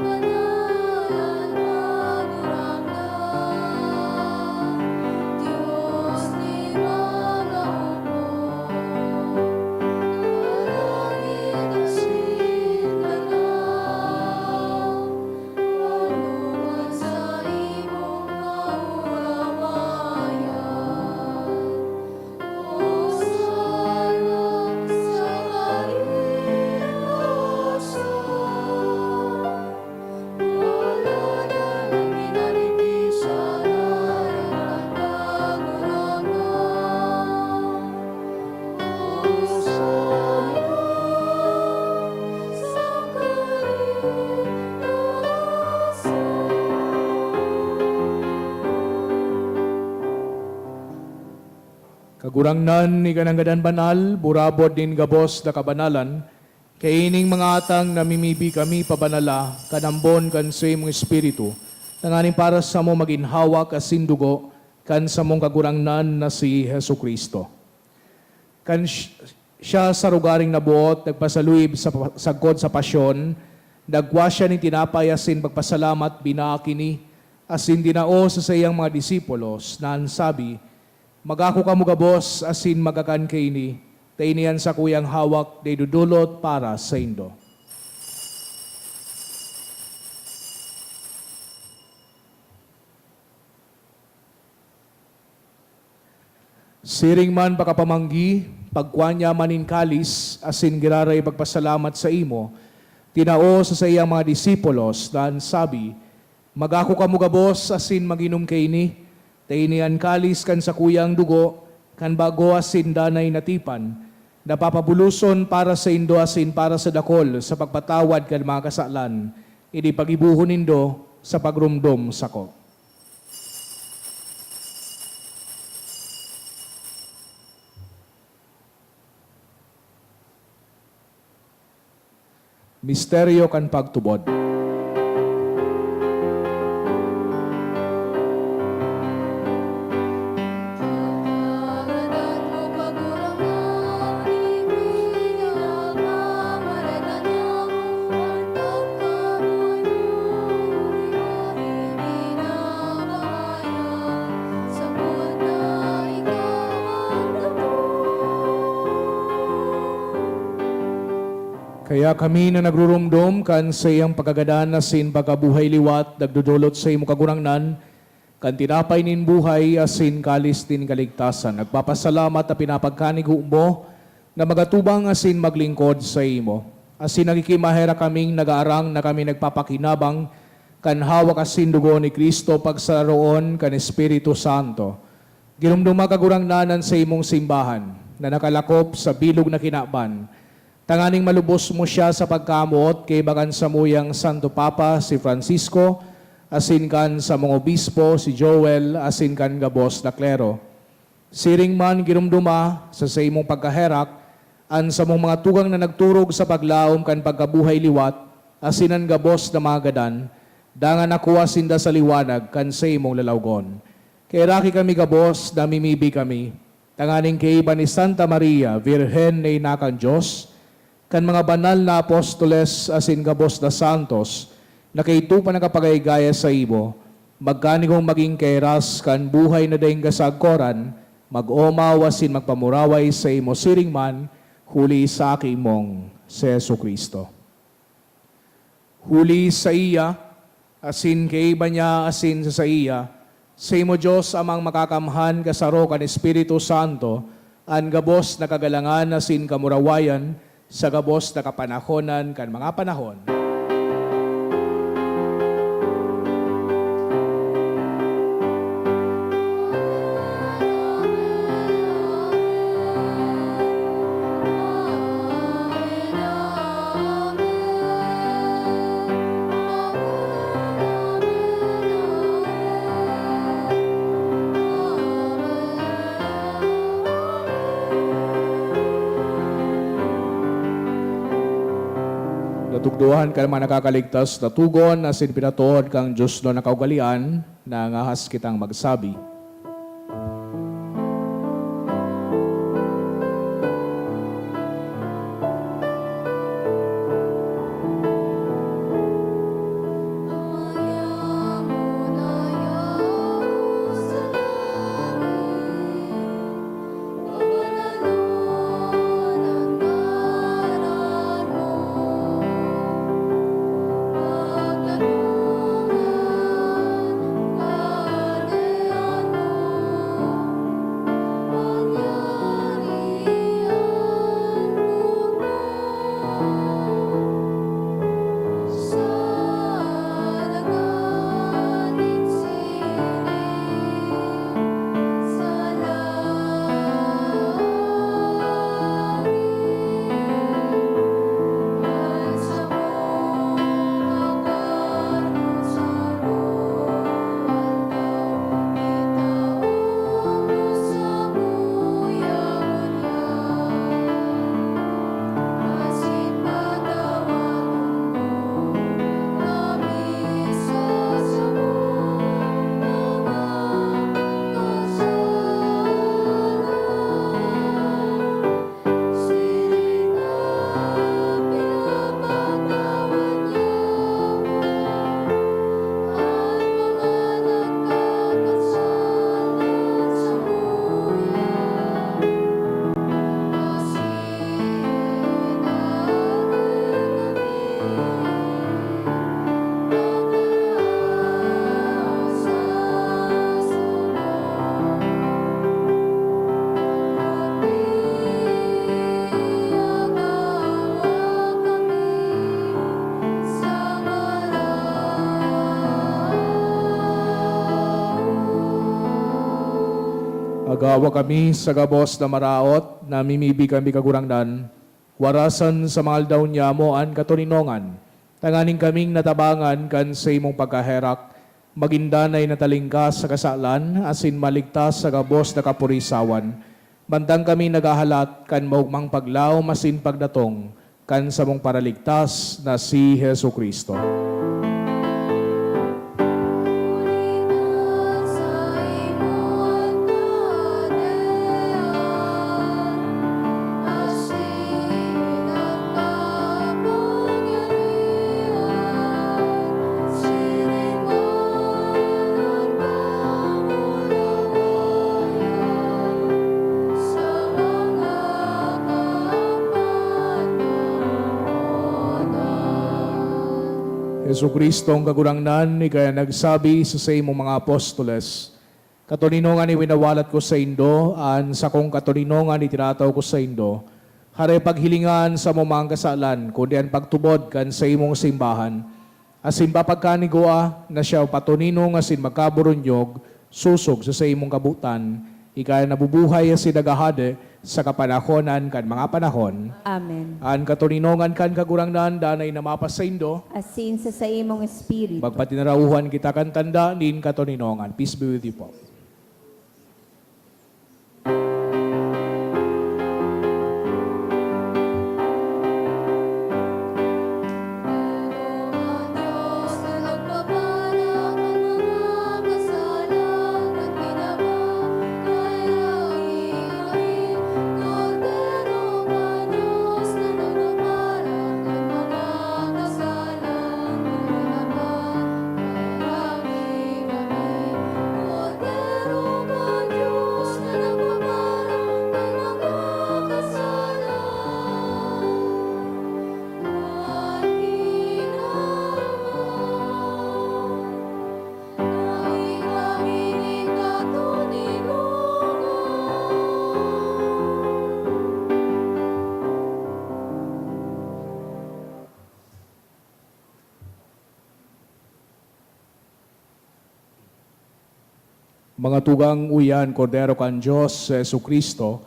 banal, banal ang kagurangnan, Diyos ni mga upo, langit asin ganaw, walungan sa imong kaurawayan. Hosana sa kailasan, wala na lang minaritisan ang kagurangnan. Hosana sa kailasan. Kagurangnan ni kananggadan banal, burabod din gabos na kabanalan, kaining mga atang namimibi kami pabanala, kanambon kan sa imong espiritu, nanganing para sa mo maginhawak asin dugo, kan sa mong kagurangnan na si Hesu Kristo. Kan siya sa rugaring nabuot, nagpasaluib sa sagkod sa pasyon, nagwa siya ni tinapay asin pagpasalamat binaakini, asin dinao sa sayang mga disipulos, na sabi, magako ka mo gabos asin magakan kaini, tainian sa kuyang hawak, day dudulot para sa indo. Siring man pakapamanggi, pagkwanya manin kalis, asin giraray pagpasalamat sa imo, tinao sa sayang mga disipulos, na sabi, magako ka mo gabos asin maginom kaini, tainian kalis kan sa kuyang dugo, kan bago asin danay natipan, napapabuluson para sa indo asin para sa dakol, sa pagpatawad kan mga kasalan, ini pagibuhon nindo sa pagrumdom sako. Misteryo kan pagtubod. Pagdadan mo paguraman, ibig niya mamareta niya, ang pagkamoy mo, di binabahayan, sabot na ikaw ang Kaya kami na nagrurumdom kan sa iyang pagkagadan na sin pagkabuhay liwat, nagdudulot sa imo kagurangnan, kan tinapay nin buhay asin kalis din kaligtasan. Nagpapasalamat na pinapagkanig mo na magatubang asin maglingkod sa imo. Asin nagikimahera kaming nagaarang na kami nagpapakinabang kan hawak asin dugo ni Kristo pagsaroon kan Espiritu Santo. Ginumduma kagurangnanan sa imong simbahan na nakalakop sa bilog na kinaban. Tanganing malubos mo siya sa pagkamot kay bagan sa muyang Santo Papa si Francisco, asin kan sa mga obispo si Joel, asin kan gabos na klero. Siring man ginumduma sa imong pagkaherak, an sa mong mga tugang na nagturog sa paglaom kan pagkabuhay liwat, asinan gabos na mga gadan, dangan nakuha sinda sa liwanag kan sa imong lalawgon. Kay raki kami gabos, namimibi kami, tanganing kay iba ni Santa Maria, Virhen na inakang Diyos, kan mga banal na apostoles asin gabos na santos, na kay ito pa nakapagaygaya sa imo, magkanigong maging kairas kan buhay na daing gasagkoran, mag-omaw asin magpamuraway sa imo siring man, huli sa akimong si Yesu Kristo. Huli sa iya, asin kay iba niya asin sa iya, sa imo Diyos amang makakamhan kasaro kan Espiritu Santo, an gabos na kagalangan asin kamurawayan, sa gabos na kapanahonan kan mga panahon. Natugduhan ka naman nakakaligtas na tugon na sinpinatuod kang Diyos no nakaugalian na ngahas kitang magsabi. Agawa kami sa gabos na maraot, na mimibi kami kagurangnan, warasan sa mga aldaw niya mo an katuninongan, Tanganing kaming natabangan kan sa imong pagkaherak, magindanay natalingkas sa kasalan, asin maligtas sa gabos na kapurisawan. Bantang kami nagahalat kan maugmang paglaw, masin pagdatong, kan sa mong paraligtas na si Hesu Kristo. Ulinan sa imong kadean, asin ang kapangyarihan, siringan ang kamulawayan, sa mga kapanahonan. Hesu Kristo ang kagurangnan, ikaya nagsabi sa imong mga apostoles, katuninongan winawalat ko sa indo, an sa kong katuninongan itinataw ko sa indo, hare paghilingan sa mga kasalan, kundi ang pagtubod kan sa imong simbahan, asin papagkanigua na siya patuninong asin magkaburunyog, susog sa imong kabutan, ikaya nabubuhay asin nagahade sa kapanahonan kan mga panahon, Amen. an katuninongan kan kagurangnan, danay na mapasaindo, Asin sa imong espiritu. magpatinarauhan kita kan tanda, din katuninongan. Peace be with you po. Ang Diyos na nagpapalang ang mga kasalan at pinabagay ang iyain. Kordero ang Diyos na nagpapalang ang mga kasalan at pinabagay ang iyain. Kordero ang Diyos na nagpapalang ang mga kasalan. Mga tugang uyan, kordero kan Diyos, Jesu Kristo,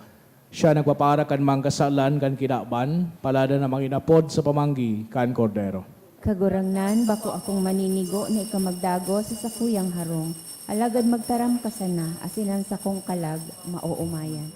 siya nagpapara kan mga kasalan kan kinaban, palada na manginapod sa pamanggi kan kordero. Kagurangnan, bako akong maninigo na ikamagdago sa sakuyang harong. Alagad magtaram ka sana, asinan sa kong kalag, mauumayan.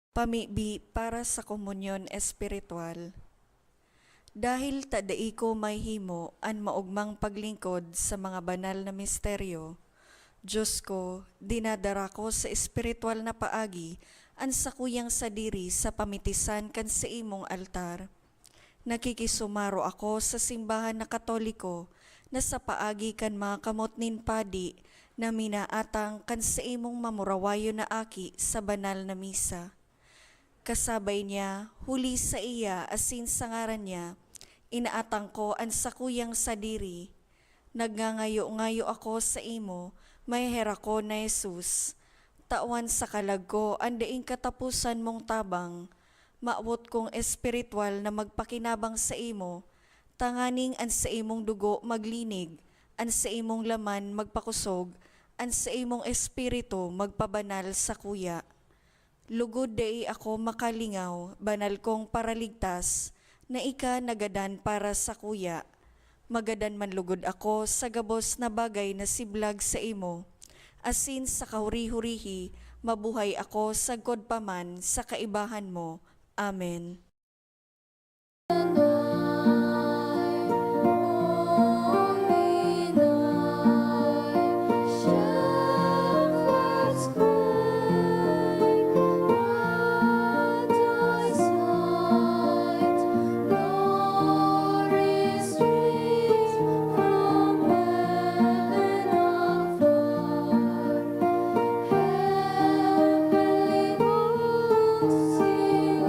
Pamibi para sa komunyon espiritual. Dahil tadai ko may himo an maugmang paglingkod sa mga banal na misteryo, Diyos ko, dinadara ko sa espiritual na paagi an sakuyang sadiri sa pamitisan kan sa imong altar. Nakikisumaro ako sa simbahan na Katoliko na sa paagi kan mga kamotnin padi na minaatang kan sa imong mamurawayo na aki sa banal na misa. Kasabay niya, huli sa iya asin sa ngaran niya, inaatang ko ang sakuyang sadiri. Nagngangayo-ngayo ako sa imo, may hera ko na Jesus. Tawan sa kalag ko, ang daing katapusan mong tabang. Maawot kong espiritual na magpakinabang sa imo, tanganing an sa imong dugo maglinig, an sa imong laman magpakusog, an sa imong espiritu magpabanal sa kuya. Lugod dai ako makalingaw, banal kong paraligtas, na ika nagadan para sa kuya. Magadan man lugod ako sa gabos na bagay na siblag sa imo. Asin sa kahuri-hurihi, mabuhay ako sa godpaman sa kaibahan mo. Amen. Heavenly hosts sing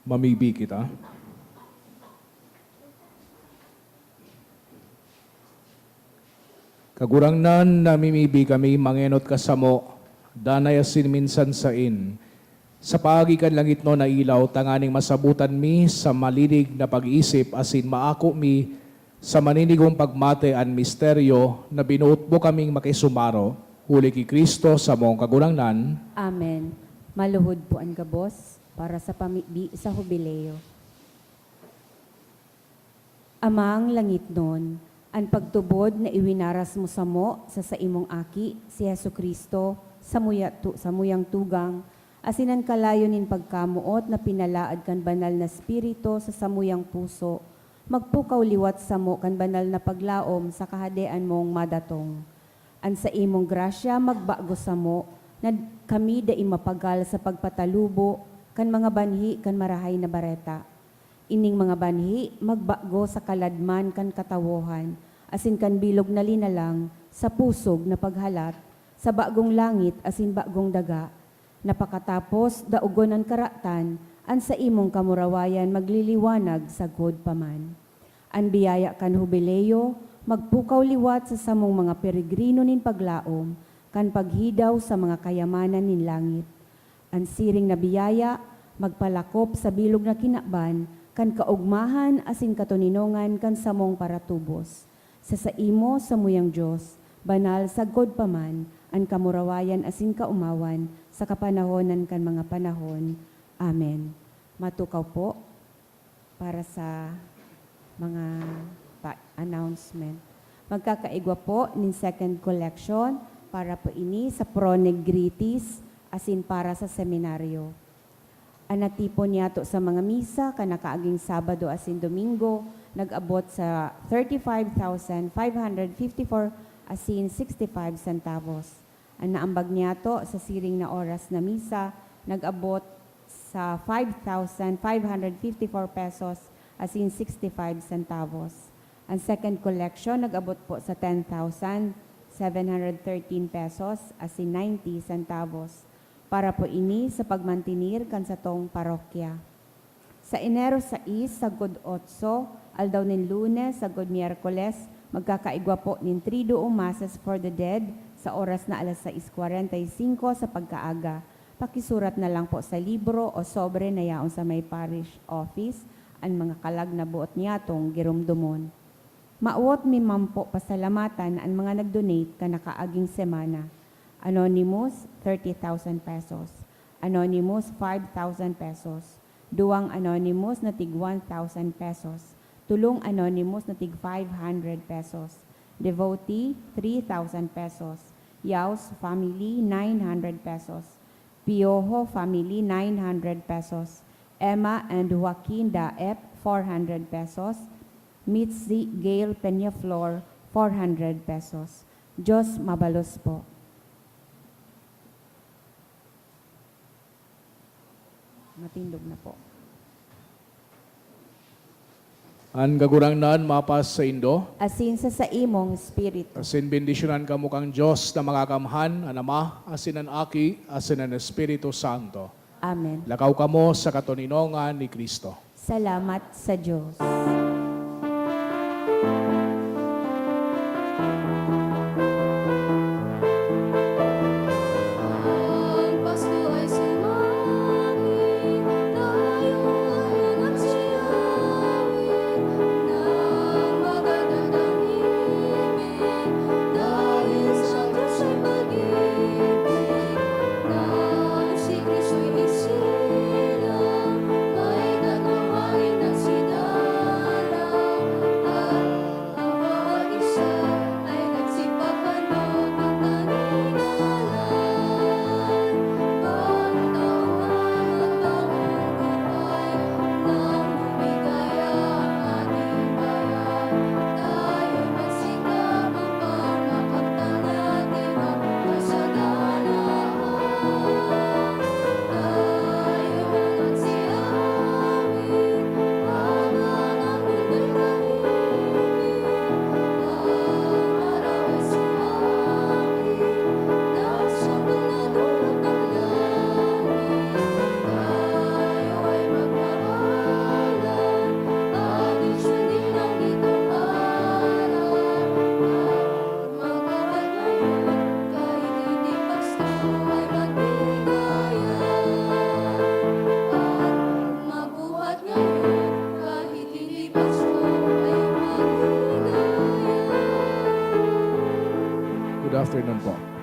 Mamibi kita. Kagurang nan namimibi kami, mangenot kasamo, danay asin minsan sain. Sa paagikan langit no na ilaw, tanganing masabutan mi sa malinig na pag-iisip, asin maako mi sa maninigong pagmate an misteryo na binuot mo kaming makisumaro, huli ki Kristo sa mong kagurang nan. Amen. Maluhod po ang gabos para sa pamibi sa hubileo. Amang langit nun, ang pagtubod na iwinaras mo sa imong aki, si Hesu Kristo, sa muyang tugang, asinan kalayo nin pagkamuot na pinalaad kan banal na spirito sa samuyang puso, magpukaw liwat samo kan banal na paglaom sa kahadean mong madatong. An sa imong grasya magbago samo, na kami da imapagal sa pagpatalubo, kan mga banhi kan marahay na bareta. Ining mga banhi, magbago sa kaladman kan katawohan, asin kan bilog na linalang, sa pusog na paghalat, sa bagong langit asin bagong daga, napakatapos daugon ang karatan, an sa imong kamurawayan magliliwanag sa god paman. An biyaya kan hubileo, magpukaw liwat sa samong mga peregrino nin paglaom, kan paghidaw sa mga kayamanan nin langit. An siring na biyaya, magpalakop sa bilog na kinakban, kan kaugmahan asin katuninongan kan samong paratubos. Sa imo sa muyang Diyos, banal sa god paman, ang kamurawayan asin kaumawan, sa kapanahonan kan mga panahon. Amen. Matukaw po para sa mga announcement. Magkakaigwa po nin second collection para po ini sa Pronegritis asin para sa seminaryo. Anatipon niyato sa mga misa kanakaaging Sabado asin Domingo nag-abot sa 35,554 asin 65 centavos. Ang naambag niyato sa siring na oras na misa nag-abot sa 5,554 pesos asin 65 centavos. Ang second collection nag-abot po sa 10,713 pesos asin 90 centavos. Para po ini sa pagmantinir kan sa tong parokya. Sa Enero 6, sa God 8, aldaw nin Lunes, sa God Miyerkules, magkakaigwa po nin 3 masses for the dead sa oras na alas 6:45 sa pagkaaga. Pakisurat na lang po sa libro o sobre na yaon sa may parish office ang mga kalag na buot niyatong girumdumon. Mauot mi mampo pasalamatan ang mga nag-donate ka nakaaging semana. Anonymous, 30,000 pesos. Anonymous, 5,000 pesos. Duwang anonymous na tig 1,000 pesos. Tulong anonymous na tig 500 pesos. Devotee, 3,000 pesos. Yaos family, 900 pesos. Piojo family, 900 pesos. Emma and Joaquin Daep, 400 pesos. Mitzi Gail Peñaflor, 400 pesos. Diyos mabalos po. Matindog na po. An gagurang nan mapas sa Indo, Asin sa imong spirito. asin bendisyonan ka mo kang Diyos na makakamhan, an Ama, asin an Aki, asin an Espiritu Santo. Amen. Lakaw ka mo sa katuninongan ni Kristo. Salamat sa Diyos. Ang Pasko ay sumangit, tayo ay nagsiyawit ng magagandang ibig, dahil sa Diyos ay pag-ibig, dahil si Kristo'y isilang, ay tatawain ng sidalan. afternoon po.